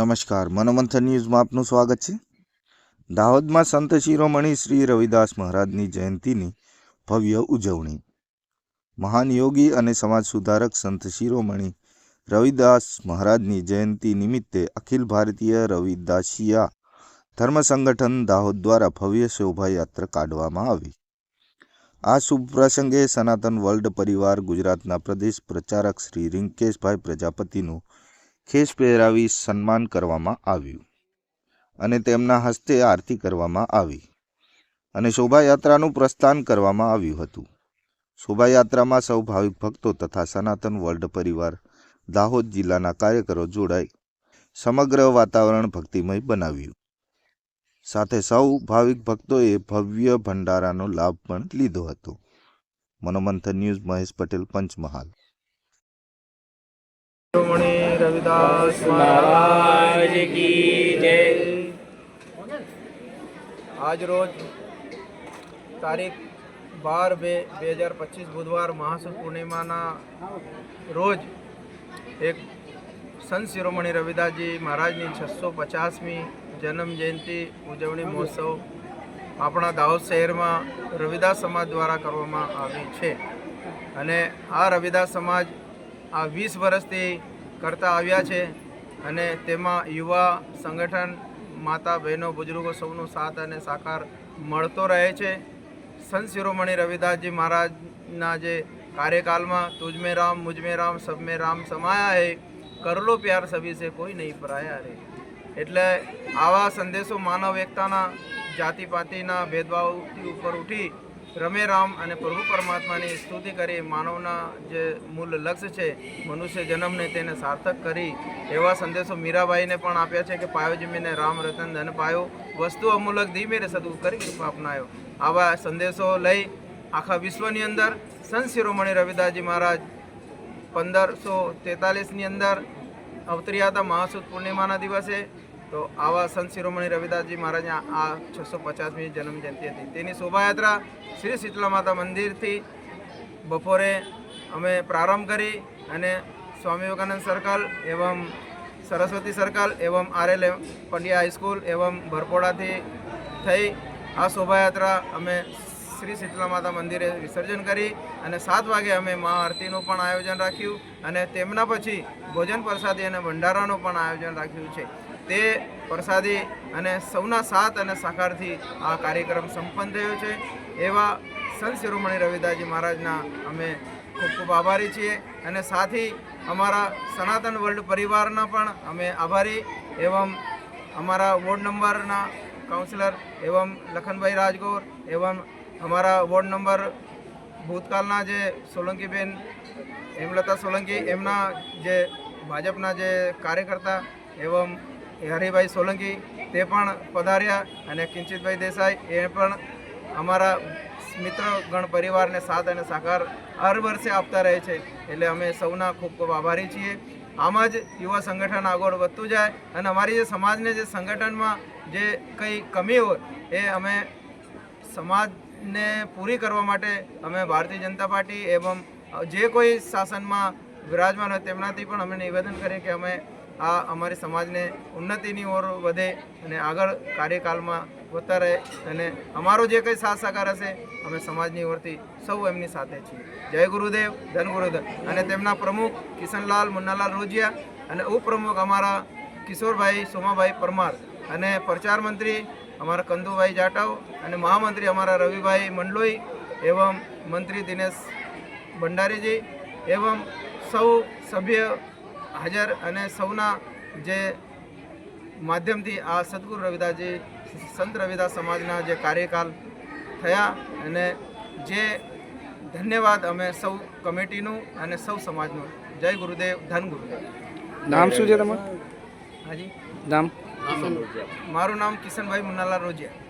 નમસ્કાર, મનોમંથન ન્યૂઝમાં આપનું સ્વાગત છે। દાહોદમાં સંત શિરોમણી શ્રી રવિદાસ મહારાજની જયંતિની ભવ્ય ઉજવણી। મહાન યોગી અને સમાજ સુધારક સંત શિરોમણી રવિદાસ મહારાજની જયંતિ નિમિત્તે અખિલ ભારતીય રવિદાસિયા ધર્મ સંગઠન દાહોદ દ્વારા ભવ્ય શોભાયાત્રા કાઢવામાં આવી। આ શુભ પ્રસંગે સનાતન વર્લ્ડ પરિવાર ગુજરાતના પ્રદેશ પ્રચારક શ્રી રિંકેશભાઈ પ્રજાપતિનું ખેસ પહેરાવી સન્માન કરવામાં આવ્યું અને તેમના હસ્તે આરતી કરવામાં આવી અને શોભાયાત્રાનું પ્રસ્થાન કરવામાં આવ્યું હતું। શોભાયાત્રામાં સૌ ભાવિક ભક્તો તથા સનાતન વર્લ્ડ પરિવાર દાહોદ જિલ્લાના કાર્યકરો જોડાઈ સમગ્ર વાતાવરણ ભક્તિમય બનાવ્યું। સાથે સૌ ભાવિક ભક્તોએ ભવ્ય ભંડારાનો લાભ પણ લીધો હતો। મનોમંથન ન્યૂઝ, મહેશ પટેલ, પંચમહાલ। શિરોમણી રવિદાસ મહારાજ કી જય। આજ રોજ તારીખ 12/2/2025 બુધવાર મહાસુદ પૂર્ણિમાના રોજ એક સંત શિરોમણી રવિદાસજી મહારાજની 650મી જન્મ જયંતિ ઉજવણી મહોત્સવ આપણા દાહોદ શહેરમાં રવિદાસ સમાજ દ્વારા કરવામાં આવી છે અને આ રવિદાસ સમાજ આ 20 વર્ષથી કરતા આવ્યા છે અને તેમાં યુવા સંગઠન, માતા બહેનો, બુજુર્ગો સૌનો સાથ અને સાકાર મળતો રહે છે। સંત શિરોમણી રવિદાસજી મહારાજના જે કાર્યકાલમાં તુજ में राम, मुझ में राम, सब में राम समाया है, कर लो प्यार सभी से कोई नहीं पराया रे। એટલે આવા સંદેશો માનવ એકતાના, જાતિ પાતિના ભેદભાવથી ઉપર ઉઠી રમે રામ અને પ્રભુ પરમાત્માની સ્તુતિ કરી માનવના જે મૂળ લક્ષ્ય છે મનુષ્ય જન્મને તેને સાર્થક કરી એવા સંદેશો મીરાબાઈને પણ આપ્યા છે કે પાયો જમીને રામ રતન ધન પાયો, વસ્તુ અમૂલક દી મેરે સદુ કરી કૃપા અપનાયો। આવા સંદેશો લઈ આખા વિશ્વની અંદર સંત શિરોમણી રવિદાસજી મહારાજ 1543ની અંદર અવતર્યા હતા મહાસુદ પૂર્ણિમાના દિવસે। તો આવા સંત શિરોમણી રવિદાસજી મહારાજના આ 650મી જન્મ જયંતિ હતી। તેની શોભાયાત્રા શ્રી શીતલા માતા મંદિરથી બપોરે અમે પ્રારંભ કરી અને સ્વામી વિવેકાનંદ સર્કલ એवं સરસ્વતી સર્કલ એवं RL પંડ્યા હાઈસ્કૂલ એवं ભરપોડાથી થઈ આ શોભાયાત્રા અમે શ્રી શીતલા માતા મંદિરે વિસર્જન કરી અને 7 વાગે અમે મહાઆરતીનું પણ આયોજન રાખ્યું અને તેમના પછી ભોજન પ્રસાદી અને ભંડારાનું પણ આયોજન રાખ્યું છે। તે પ્રસાદી અને સૌના સાથ અને સાકારથી આ કાર્યક્રમ સંપન્ન થયો છે। એવા સંત શિરોમણી રવિદાસજી મહારાજના અમે ખૂબ ખૂબ આભારી છીએ અને સાથી અમારા સનાતન વર્લ્ડ પરિવારના પણ અમે આભારી એवं અમારા વોર્ડ નંબરના કાઉન્સિલર એवं લખનભાઈ રાજગોર એवं અમારા વોર્ડ નંબર ભૂતકાળના જે સોલંકીબેન હેમલતા સોલંકી એમના જે ભાજપના જે કાર્યકર્તા એवं હરિભાઈ સોલંકી તે પણ પધાર્યા અને કિંચિતભાઈ દેસાઈ એ પણ અમારા મિત્રગણ પરિવારને સાથ અને સાકાર હર વર્ષે આપતા રહે છે। એટલે અમે સૌના ખૂબ ખૂબ આભારી છીએ। આમ જ યુવા સંગઠન આગળ વધતું જાય અને અમારી જે સમાજને જે સંગઠનમાં જે કંઈ કમી હોય એ અમે સમાજને પૂરી કરવા માટે અમે ભારતીય જનતા પાર્ટી એवं જે કોઈ શાસનમાં વિરાજમાન હોય તેમનાથી પણ અમે નિવેદન કરીએ કે અમે આ અમારી સમાજને ઉન્નતિની ઓર વધે અને આગળ કાર્યકાલમાં વધતા રહે અને અમારો જે કંઈ સાથ સહકાર હશે અમે સમાજની ઓરથી સૌ એમની સાથે છીએ। જય ગુરુદેવ, ધન ગુરુદેવ। અને તેમના પ્રમુખ કિશનલાલ મુન્નાલાલ રોજિયા અને ઉપપ્રમુખ અમારા કિશોરભાઈ સોમાભાઈ પરમાર અને પ્રચાર મંત્રી અમારા કંદુભાઈ જાટવ અને મહામંત્રી અમારા રવિભાઈ મંડલોઈ એवं મંત્રી દિનેશ ભંડારીજી એवं સૌ સભ્ય હાજર અને સૌના જે માધ્યમથી આ સદગુરુ રવિદાસજી સંત રવિદાસ સમાજના જે કાર્યકાલ થયા અને જે ધન્યવાદ અમે સૌ કમિટીનું અને સૌ સમાજનું। જય ગુરુદેવ, ધન ગુરુદેવ। નામ શું છે તમારું? હાજી, નામ? મારું નામ કિશનભાઈ મુન્નાલાલ રોજિયા।